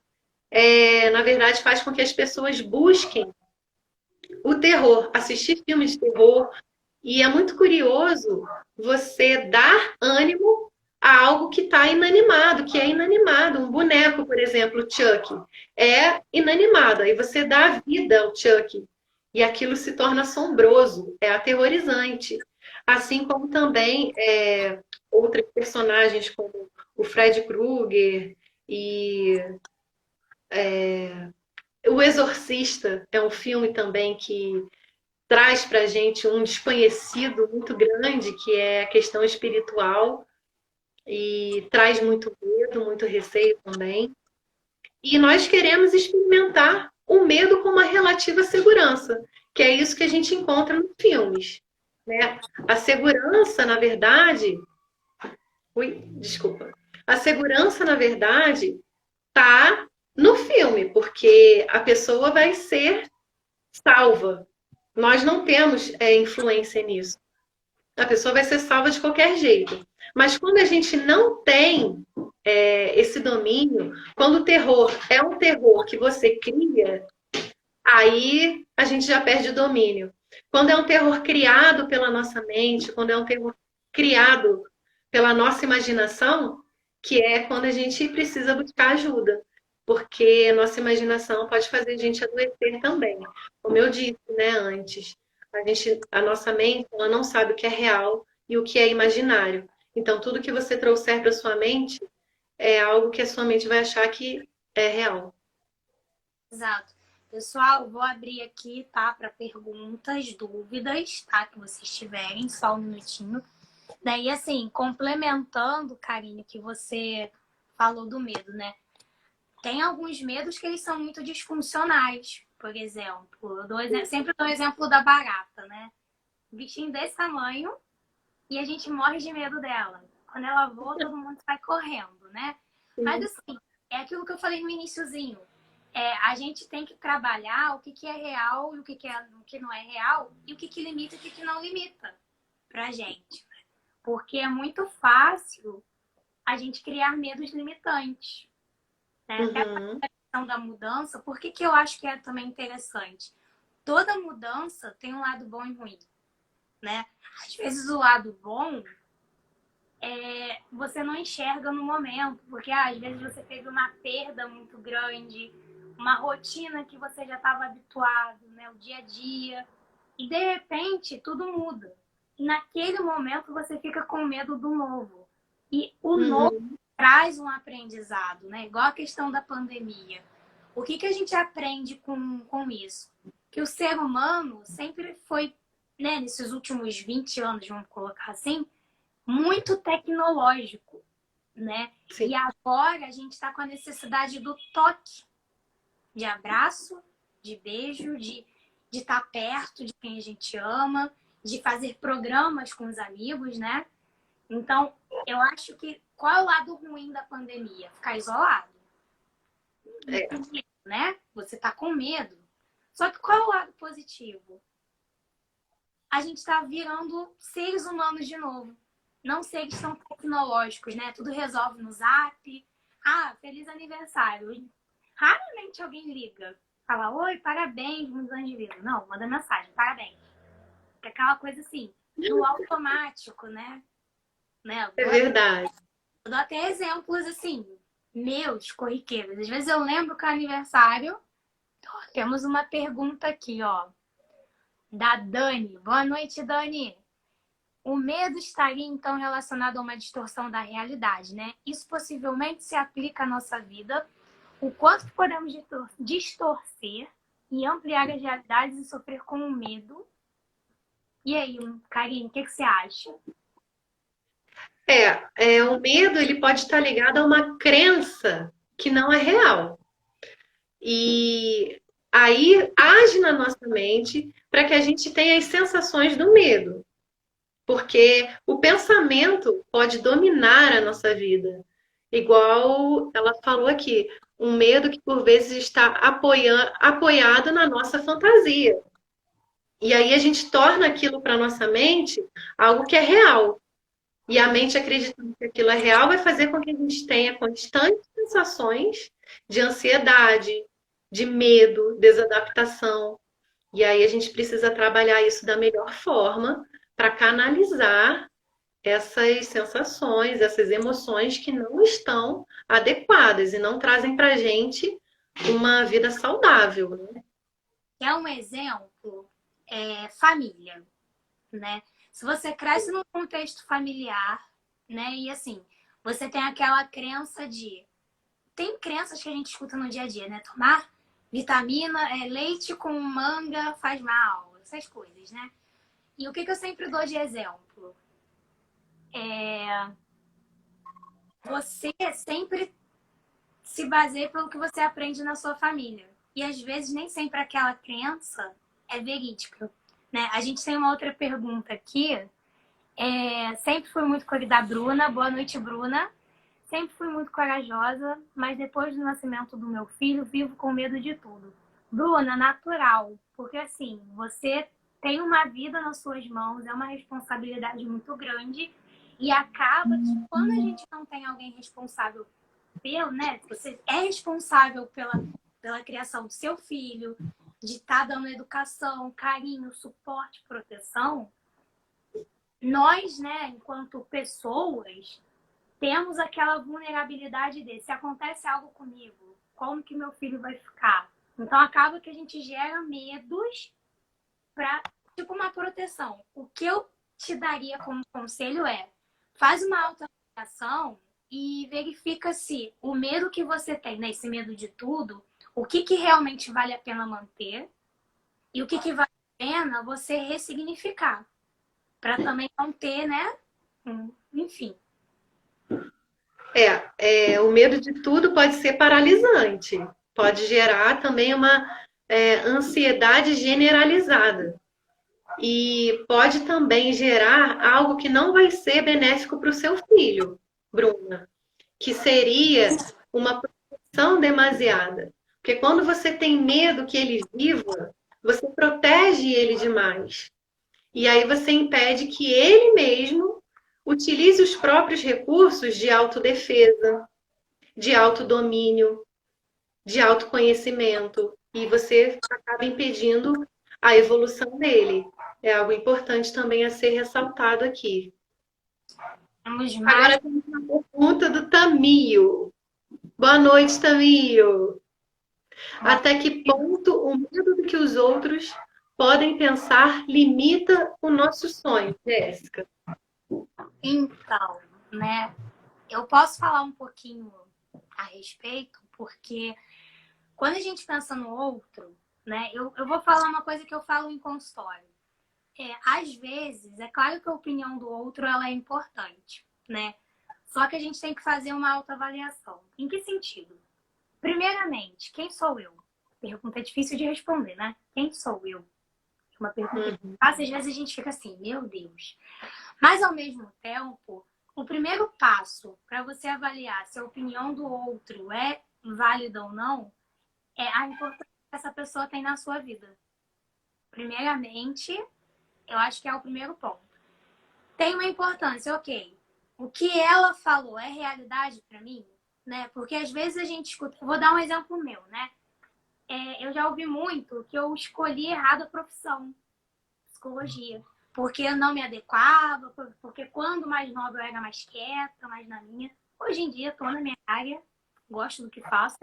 na verdade, faz com que as pessoas busquem o terror, assistir filmes de terror. E é muito curioso você dar ânimo a algo que está inanimado, que é inanimado. Um boneco, por exemplo, o Chuck, é inanimado. Aí você dá vida ao Chuck e aquilo se torna assombroso, é aterrorizante. Assim como também outros personagens como o Fred Krueger e O Exorcista é um filme também que traz para a gente um desconhecido muito grande, que é a questão espiritual, e traz muito medo, muito receio também. E nós queremos experimentar o medo com uma relativa segurança, que é isso que a gente encontra nos filmes. Né? A segurança, na verdade. Ui, desculpa. A segurança, na verdade, está no filme, porque a pessoa vai ser salva. Nós não temos influência nisso. A pessoa vai ser salva de qualquer jeito. Mas quando a gente não tem esse domínio, quando o terror é um terror que você cria, aí a gente já perde o domínio. Quando é um terror criado pela nossa mente, quando é um terror criado pela nossa imaginação, que é quando a gente precisa buscar ajuda. Porque nossa imaginação pode fazer a gente adoecer também. Como eu disse, né, antes, a nossa mente, ela não sabe o que é real e o que é imaginário. Então, tudo que você trouxer para sua mente é algo que a sua mente vai achar que é real. Exato. Pessoal, vou abrir aqui, tá? Para perguntas, dúvidas, tá? Que vocês tiverem, só um minutinho. Daí, assim, complementando, Karine, que você falou do medo, né? Tem alguns medos que eles são muito disfuncionais. Por exemplo, sempre dou o exemplo da barata, né? Um bichinho desse tamanho, e a gente morre de medo dela. Quando ela voa, todo mundo sai correndo, né? Mas assim, é aquilo que eu falei no iniciozinho. A gente tem que trabalhar o que é real e o que não é real, e o que limita e o que não limita pra gente. Porque é muito fácil a gente criar medos limitantes. Né? Até a questão da mudança, por que eu acho que é também interessante? Toda mudança tem um lado bom e ruim. Né? Às vezes o lado bom você não enxerga no momento, porque às vezes você teve uma perda muito grande, uma rotina que você já estava habituado, né? O dia a dia, e de repente tudo muda. E naquele momento você fica com medo do novo. E o novo traz um aprendizado, né? Igual a questão da pandemia. O que a gente aprende com isso? Que o ser humano sempre foi, né, nesses últimos 20 anos, vamos colocar assim, muito tecnológico, né? Sim. E agora a gente está com a necessidade do toque, de abraço, de beijo, de estar perto de quem a gente ama, de fazer programas com os amigos, né? Então, eu acho que qual é o lado ruim da pandemia? Ficar isolado. Né? Você tá com medo. Só que qual é o lado positivo? A gente tá virando seres humanos de novo. Não seres tão tecnológicos, né? Tudo resolve no Zap. Ah, feliz aniversário. Raramente alguém liga. Fala, oi, parabéns, muitos anos de vida. Não, manda mensagem, parabéns. É aquela coisa assim, no automático, né? É verdade. Eu dou até exemplos assim, meus, corriqueiros. Às vezes eu lembro que é aniversário. Temos uma pergunta aqui, ó. Da Dani. Boa noite, Dani. O medo estaria, então, relacionado a uma distorção da realidade, né? Isso possivelmente se aplica à nossa vida. O quanto que podemos distorcer e ampliar as realidades e sofrer com o medo. E aí, Karine, o que você acha? O medo ele pode estar ligado a uma crença que não é real. E aí age na nossa mente para que a gente tenha as sensações do medo. Porque o pensamento pode dominar a nossa vida. Igual ela falou aqui, um medo que por vezes está apoiado na nossa fantasia. E aí a gente torna aquilo para nossa mente algo que é real. E a mente acreditando que aquilo é real vai fazer com que a gente tenha constantes sensações de ansiedade, de medo, desadaptação. E aí a gente precisa trabalhar isso da melhor forma para canalizar essas sensações, essas emoções que não estão adequadas e não trazem para a gente uma vida saudável. Né? É um exemplo, família, né? Se você cresce num contexto familiar, né? E assim, você tem aquela crença de... Tem crenças que a gente escuta no dia a dia, né? Tomar vitamina, leite com manga faz mal, essas coisas, né? E o que eu sempre dou de exemplo? Você sempre se baseia pelo que você aprende na sua família. E às vezes nem sempre aquela crença é verídica. Né? A gente tem uma outra pergunta aqui. Sempre fui muito da Bruna. Boa noite, Bruna. Sempre fui muito corajosa, mas depois do nascimento do meu filho, vivo com medo de tudo. Bruna, natural. Porque assim, você tem uma vida nas suas mãos, é uma responsabilidade muito grande. E acaba que quando a gente não tem alguém responsável né? Você é responsável pela criação do seu filho, de estar dando educação, carinho, suporte, proteção. Nós, né, enquanto pessoas, temos aquela vulnerabilidade de se acontece algo comigo, como que meu filho vai ficar? Então acaba que a gente gera medos para tipo uma proteção. O que eu te daria como conselho faz uma autoavaliação e verifica se o medo que você tem, né, esse medo de tudo, o que realmente vale a pena manter e o que vale a pena você ressignificar. Para também não ter, né? Enfim. O medo de tudo pode ser paralisante. Pode gerar também uma ansiedade generalizada. e pode também gerar algo que não vai ser benéfico para o seu filho, Bruna, que seria uma proteção demasiada. Porque quando você tem medo que ele viva, você protege ele demais. E aí você impede que ele mesmo utilize os próprios recursos de autodefesa, de autodomínio, de autoconhecimento. E você acaba impedindo a evolução dele. É algo importante também a ser ressaltado aqui. Temos mais. Agora temos uma pergunta do Tamio. Boa noite, Tamio. Até que ponto o medo do que os outros podem pensar limita o nosso sonho, Jéssica? Então, né? Eu posso falar um pouquinho a respeito, porque quando a gente pensa no outro, né? Eu vou falar uma coisa que eu falo em consultório. Às vezes, é claro que a opinião do outro ela é importante, né? Só que a gente tem que fazer uma autoavaliação. Em que sentido? Primeiramente, quem sou eu? Pergunta difícil de responder, né? Quem sou eu? Uma pergunta que às vezes a gente fica assim, meu Deus. Mas ao mesmo tempo, o primeiro passo para você avaliar se a opinião do outro é válida ou não é a importância que essa pessoa tem na sua vida. Primeiramente, eu acho que é o primeiro ponto. Tem uma importância, ok. O que ela falou é realidade para mim? Né? Porque às vezes a gente escuta. Vou dar um exemplo meu, né? Eu já ouvi muito que eu escolhi errado a profissão, psicologia. Porque eu não me adequava, porque quando mais nova eu era mais quieta, mais na minha. Hoje em dia estou na minha área, gosto do que faço.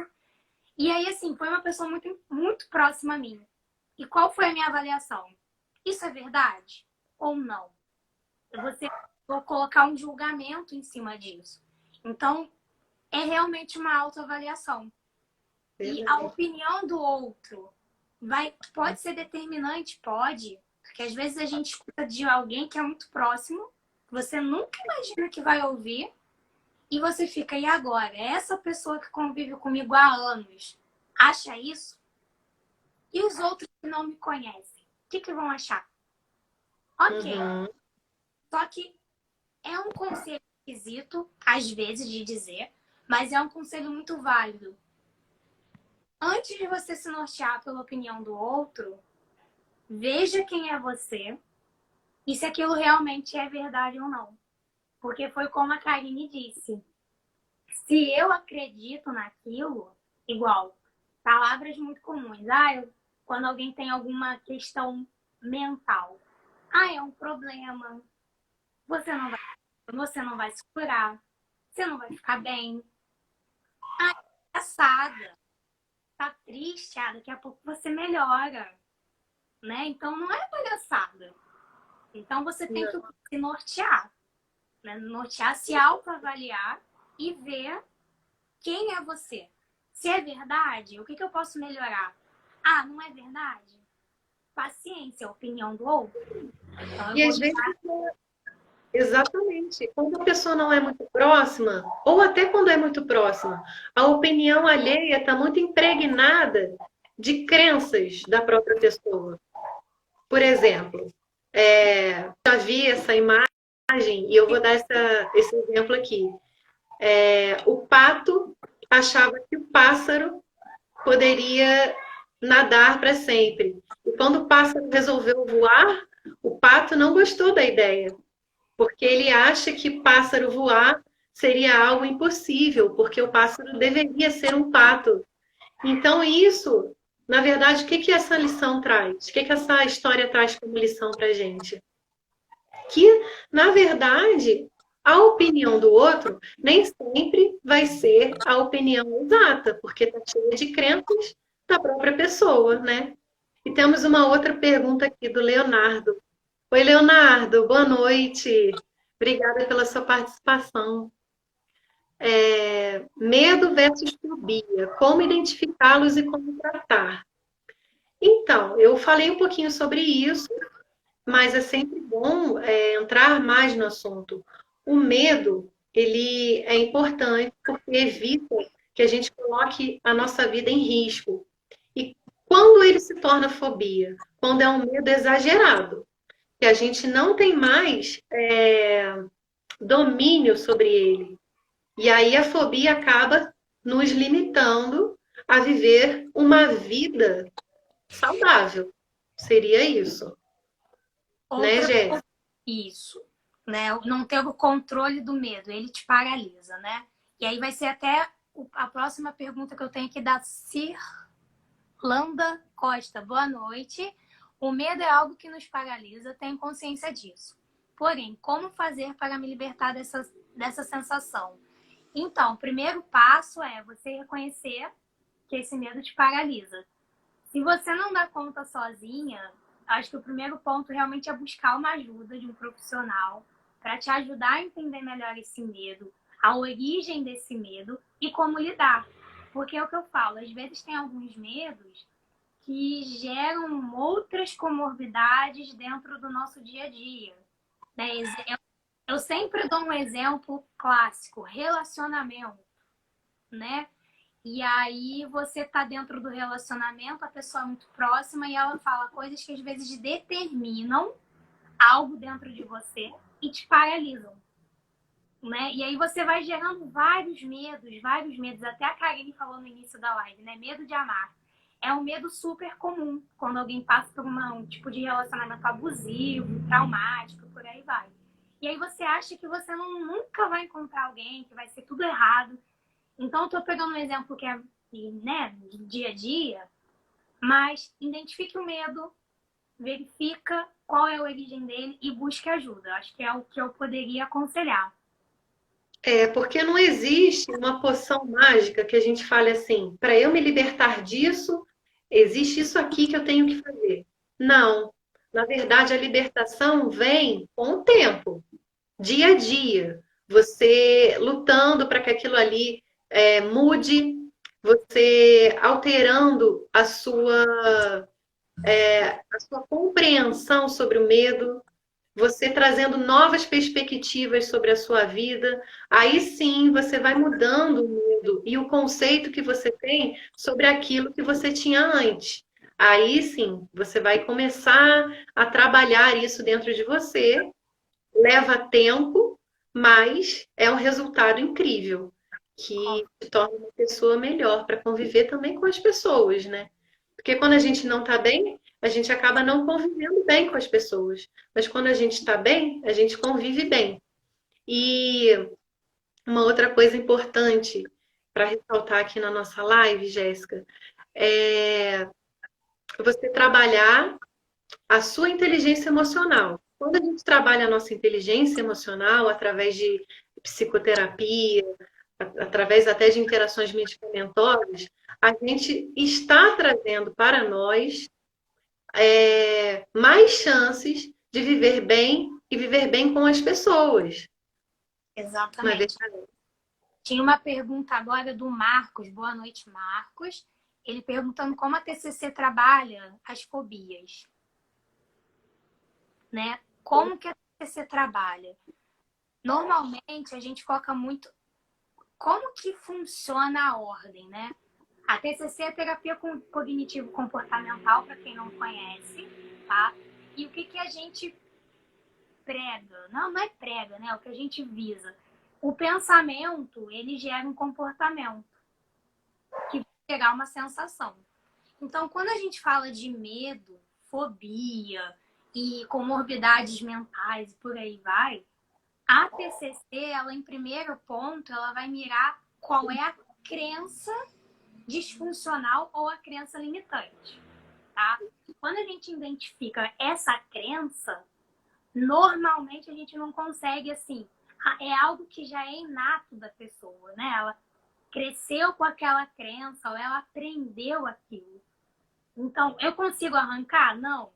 E aí, assim, foi uma pessoa muito, muito próxima a mim. E qual foi a minha avaliação? Isso é verdade ou não? Você vou colocar um julgamento em cima disso. Então, é realmente uma autoavaliação. E a opinião do outro pode ser determinante? Pode. Porque às vezes a gente escuta de alguém que é muito próximo, você nunca imagina que vai ouvir, e você fica, e agora? Essa pessoa que convive comigo há anos acha isso? E os outros que não me conhecem? O que vão achar? Ok. Só que é um conselho esquisito, às vezes, de dizer, mas é um conselho muito válido. Antes de você se nortear pela opinião do outro, veja quem é você e se aquilo realmente é verdade ou não. Porque foi como a Karine disse. Se eu acredito naquilo, igual, palavras muito comuns. Quando alguém tem alguma questão mental. É um problema. Você não vai se curar. Você não vai ficar bem. Engraçada. Tá triste, daqui a pouco você melhora. Né? Então não é palhaçada. Então você tem que se nortear. Né? Nortear, se autoavaliar e ver quem é você. Se é verdade, o que eu posso melhorar? Não é verdade? Paciência, a opinião do outro. Então, E às vezes, exatamente, quando a pessoa não é muito próxima, ou até quando é muito próxima, a opinião alheia está muito impregnada de crenças da própria pessoa. Por exemplo, já vi essa imagem, e eu vou dar esse exemplo aqui. O pato achava que o pássaro poderia nadar para sempre. E quando o pássaro resolveu voar, o pato não gostou da ideia, porque ele acha que pássaro voar seria algo impossível, porque o pássaro deveria ser um pato. Então, isso, na verdade, o que essa lição traz? O que essa história traz como lição para a gente? Que, na verdade, a opinião do outro nem sempre vai ser a opinião exata, porque está cheia de crenças da própria pessoa, né? E temos uma outra pergunta aqui do Leonardo. Oi, Leonardo, boa noite. Obrigada pela sua participação. Medo versus fobia. Como identificá-los e como tratar? Então, eu falei um pouquinho sobre isso, mas é sempre bom entrar mais no assunto. O medo, ele é importante porque evita que a gente coloque a nossa vida em risco. E quando ele se torna fobia? Quando é um medo exagerado. que a gente não tem mais domínio sobre ele. E aí a fobia acaba nos limitando a viver uma vida saudável. Seria isso, né, Outra, Jéssica? isso, né? Não ter o controle do medo, ele te paralisa, né? E aí vai ser até a próxima pergunta que eu tenho aqui da Cirlanda Costa. Boa noite. O medo é algo que nos paralisa, tenho consciência disso. Porém, como fazer para me libertar dessa sensação? Então, o primeiro passo é você reconhecer que esse medo te paralisa. Se você não dá conta sozinha, acho que o primeiro ponto realmente é buscar uma ajuda de um profissional para te ajudar a entender melhor esse medo, a origem desse medo e como lidar. Porque é o que eu falo, às vezes tem alguns medos que geram outras comorbidades dentro do nosso dia a dia. Né? Eu sempre dou um exemplo clássico, relacionamento, né? E aí você tá dentro do relacionamento, a pessoa é muito próxima e ela fala coisas que às vezes determinam algo dentro de você e te paralisam, né? E aí você vai gerando vários medos. Até a Karine falou no início da live, né? Medo de amar. É um medo super comum quando alguém passa por um tipo de relacionamento abusivo, traumático, por aí vai. E aí você acha que você nunca vai encontrar alguém, que vai ser tudo errado. Então, eu tô pegando um exemplo que é, né, de dia a dia, mas identifique o medo, verifica qual é a origem dele e busque ajuda. Acho que é o que eu poderia aconselhar. Porque não existe uma poção mágica que a gente fale assim, para eu me libertar disso, existe isso aqui que eu tenho que fazer. Não. Na verdade, a libertação vem com o tempo, dia a dia. Você lutando para que aquilo ali mude, você alterando a sua compreensão sobre o medo, você trazendo novas perspectivas sobre a sua vida, aí sim você vai mudando o mundo e o conceito que você tem sobre aquilo que você tinha antes. Aí sim, você vai começar a trabalhar isso dentro de você, leva tempo, mas é um resultado incrível que te torna uma pessoa melhor para conviver também com as pessoas, né? Porque quando a gente não está bem, a gente acaba não convivendo bem com as pessoas. Mas quando a gente está bem, a gente convive bem. E uma outra coisa importante para ressaltar aqui na nossa live, Jéssica, é você trabalhar a sua inteligência emocional. Quando a gente trabalha a nossa inteligência emocional através de psicoterapia, através até de interações medicamentosas, a gente está trazendo para nós mais chances de viver bem e viver bem com as pessoas. Não é Exatamente. verdade? Tinha uma pergunta agora do Marcos. Boa noite, Marcos. Ele perguntando como a TCC trabalha as fobias, né? Como que a TCC trabalha? Normalmente a gente foca muito como que funciona a ordem, né? A TCC é terapia cognitivo-comportamental, para quem não conhece, tá? E o que que a gente prega? Não, não é prega, né? É o que a gente visa. O pensamento, ele gera um comportamento que vai gerar uma sensação. Então, quando a gente fala de medo, fobia e comorbidades mentais e por aí vai, a TCC, ela em primeiro ponto, ela vai mirar qual é a crença disfuncional ou a crença limitante, tá? Quando a gente identifica essa crença, normalmente a gente não consegue, assim, é algo que já é inato da pessoa, né? Ela cresceu com aquela crença ou ela aprendeu aquilo. Então, eu consigo arrancar? Não.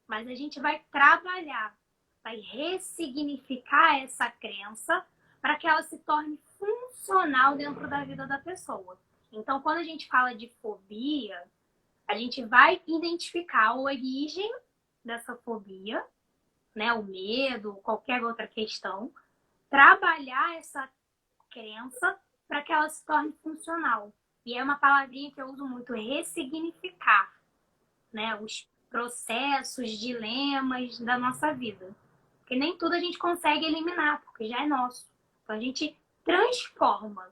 Mas a gente vai trabalhar, vai ressignificar essa crença para que ela se torne funcional dentro da vida da pessoa. Então, quando a gente fala de fobia, a gente vai identificar a origem dessa fobia, né, o medo, qualquer outra questão, trabalhar essa crença para que ela se torne funcional. E é uma palavrinha que eu uso muito, ressignificar, né? processos, dilemas da nossa vida. Porque nem tudo a gente consegue eliminar, porque já é nosso. Então a gente transforma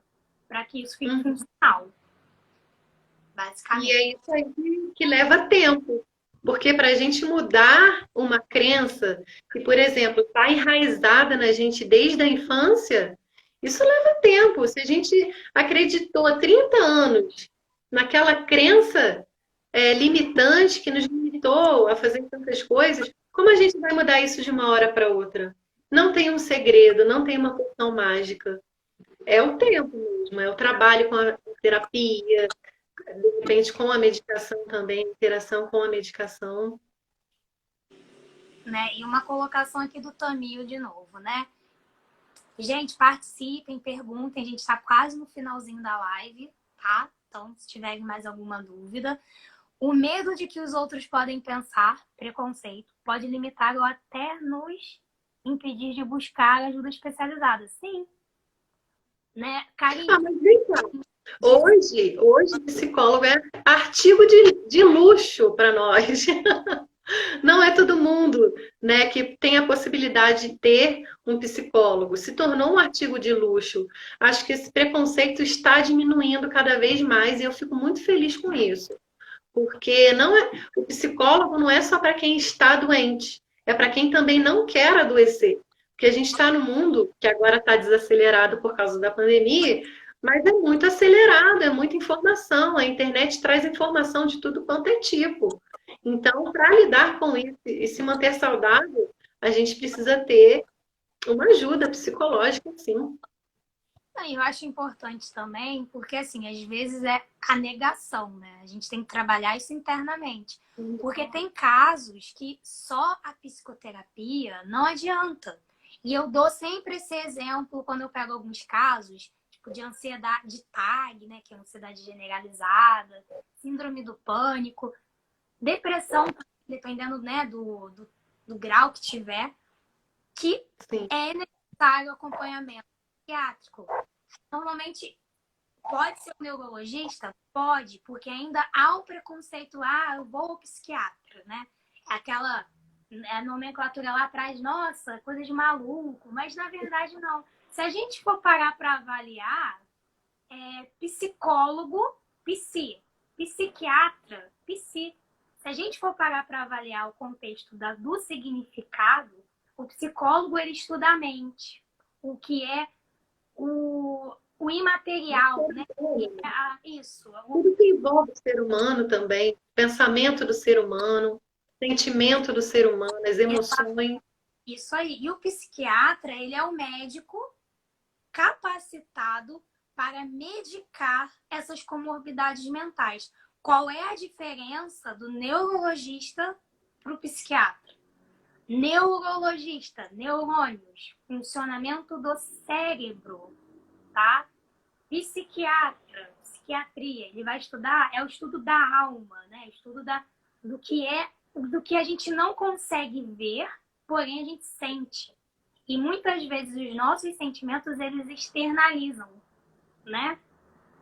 para que isso fique funcional, E basicamente. é isso aí que leva tempo. Porque para a gente mudar uma crença que, por exemplo, está enraizada na gente desde a infância, isso leva tempo. Se a gente acreditou há 30 anos naquela crença limitante que nos limitou a fazer tantas coisas, como a gente vai mudar isso de uma hora para outra? Não tem um segredo, não tem uma poção mágica. É o tempo mesmo, é o trabalho com a terapia, de repente com a medicação também, interação com a medicação. Né? E uma colocação aqui do Tamil de novo, né? Gente, participem, perguntem. A gente está quase no finalzinho da live, tá? Então, se tiverem mais alguma dúvida. O medo de que os outros podem pensar, preconceito, pode limitar ou até nos impedir de buscar ajuda especializada. Sim. Né? Karine, Mas vem cá. Hoje, psicólogo é artigo de luxo para nós. Não é todo mundo, né, que tem a possibilidade de ter um psicólogo. Se tornou um artigo de luxo. Acho que esse preconceito está diminuindo cada vez mais e eu fico muito feliz com isso. Porque o psicólogo não é só para quem está doente, é para quem também não quer adoecer. Porque a gente está no mundo que agora está desacelerado por causa da pandemia, mas é muito acelerado, é muita informação. A internet traz informação de tudo quanto é tipo. Então, para lidar com isso e se manter saudável, a gente precisa ter uma ajuda psicológica, sim. eu acho importante também, porque assim, às vezes é a negação, né? A gente tem que trabalhar isso internamente. Porque tem casos que só a psicoterapia não adianta. E eu dou sempre esse exemplo quando eu pego alguns casos, tipo de ansiedade, de TAG, né? Que é ansiedade generalizada, síndrome do pânico, depressão, dependendo, né, do grau que tiver, que Sim. é necessário acompanhamento psiquiátrico. Normalmente, pode ser um neurologista? Pode, porque ainda há um preconceito, eu vou ao psiquiatra, né? Aquela nomenclatura lá atrás, nossa, coisa de maluco, mas na verdade não. Se a gente for parar para avaliar, psicólogo, psiquiatra, psi. Se a gente for parar para avaliar o contexto do significado, o psicólogo ele estuda a mente, o que é o imaterial, né? Isso. Tudo que envolve o ser humano também, pensamento do ser humano, sentimento do ser humano, as emoções. Isso aí. E o psiquiatra, ele é o médico capacitado para medicar essas comorbidades mentais. Qual é a diferença do neurologista para o psiquiatra? Neurologista, neurônios, funcionamento do cérebro, tá? Psiquiatra, psiquiatria, ele vai estudar, é o estudo da alma, né? Estudo do que a gente não consegue ver, porém a gente sente. E muitas vezes os nossos sentimentos, eles externalizam, né?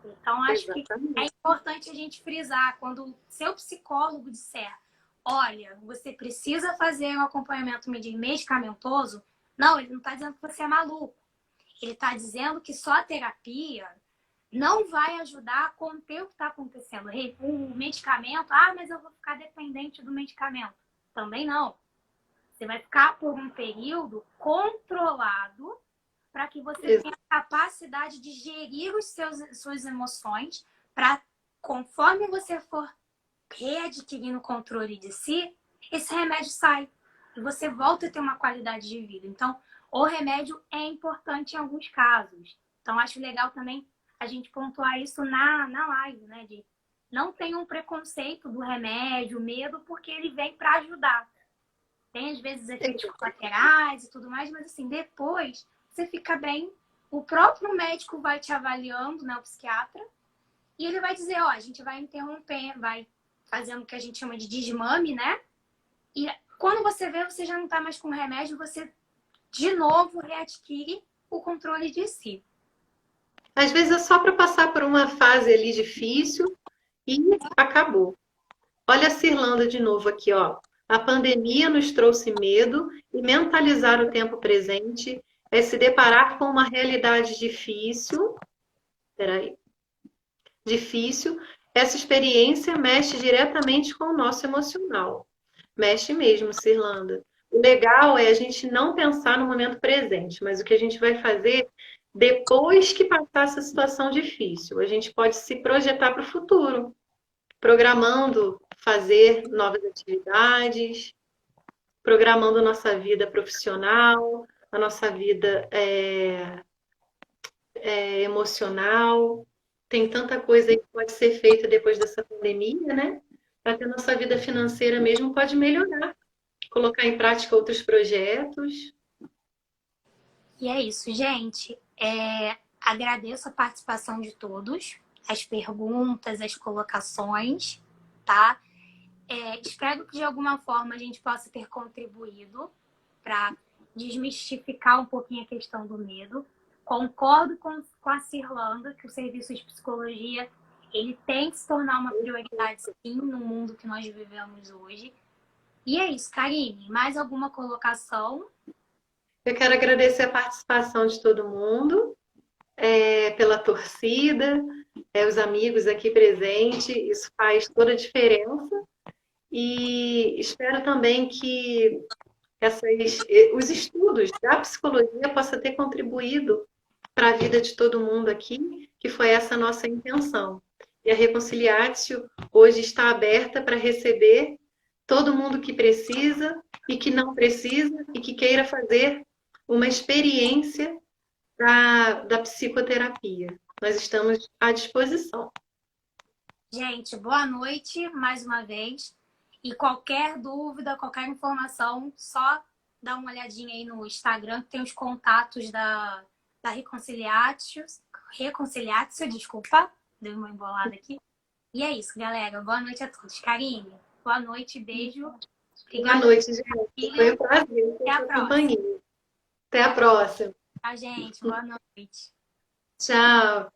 Então, acho que é importante a gente frisar quando o seu psicólogo disser, olha, você precisa fazer um acompanhamento medicamentoso. Não, ele não está dizendo que você é maluco. Ele está dizendo que só a terapia não vai ajudar a conter o que está acontecendo. O medicamento, mas eu vou ficar dependente do medicamento. Também não. Você vai ficar por um período controlado para que você tenha a capacidade de gerir suas emoções para, conforme você for readquirindo o controle de si, esse remédio sai e você volta a ter uma qualidade de vida. Então, o remédio é importante em alguns casos. Então, acho legal também a gente pontuar isso na live, né? De não tem um preconceito do remédio, medo, porque ele vem para ajudar. Tem, às vezes, efeitos colaterais e tudo mais, mas, assim, depois você fica bem. O próprio médico vai te avaliando, né? O psiquiatra. E ele vai dizer, a gente vai interromper, vai fazendo o que a gente chama de desmame, né? E quando você vê, você já não tá mais com remédio, você, de novo, readquire o controle de si. Às vezes é só para passar por uma fase ali difícil e acabou. Olha a Cirlanda de novo aqui, ó. A pandemia nos trouxe medo e mentalizar o tempo presente é se deparar com uma realidade difícil. Peraí. Difícil. Essa experiência mexe diretamente com o nosso emocional. Mexe mesmo, Cirlanda. O legal é a gente não pensar no momento presente, mas o que a gente vai fazer depois que passar essa situação difícil. A gente pode se projetar para o futuro, programando fazer novas atividades, programando nossa vida profissional, a nossa vida emocional. Tem tanta coisa aí que pode ser feita depois dessa pandemia, né? Até nossa vida financeira mesmo pode melhorar. Colocar em prática outros projetos. E é isso, gente. Agradeço a participação de todos, as perguntas, as colocações, tá? Espero que de alguma forma a gente possa ter contribuído para desmistificar um pouquinho a questão do medo. Concordo com a Cirlanda que o serviço de psicologia ele tem que se tornar uma prioridade, sim, no mundo que nós vivemos hoje. E é isso, Karine. Mais alguma colocação? Eu quero agradecer a participação de todo mundo, pela torcida, os amigos aqui presentes. Isso faz toda a diferença. E espero também que os estudos da psicologia possam ter contribuído para a vida de todo mundo aqui, que foi essa a nossa intenção. E a Reconciliatio hoje está aberta para receber todo mundo que precisa e que não precisa e que queira fazer uma experiência da psicoterapia. Nós estamos à disposição. Gente, boa noite mais uma vez. E qualquer dúvida, qualquer informação, só dá uma olhadinha aí no Instagram, que tem os contatos da Reconciliatio, desculpa, deu uma embolada aqui. E é isso, galera. Boa noite a todos. Karine, boa noite, beijo. Obrigada. Boa noite, gente. Foi um prazer. Até a próxima. Até a próxima. Tchau, gente. Boa noite. Tchau.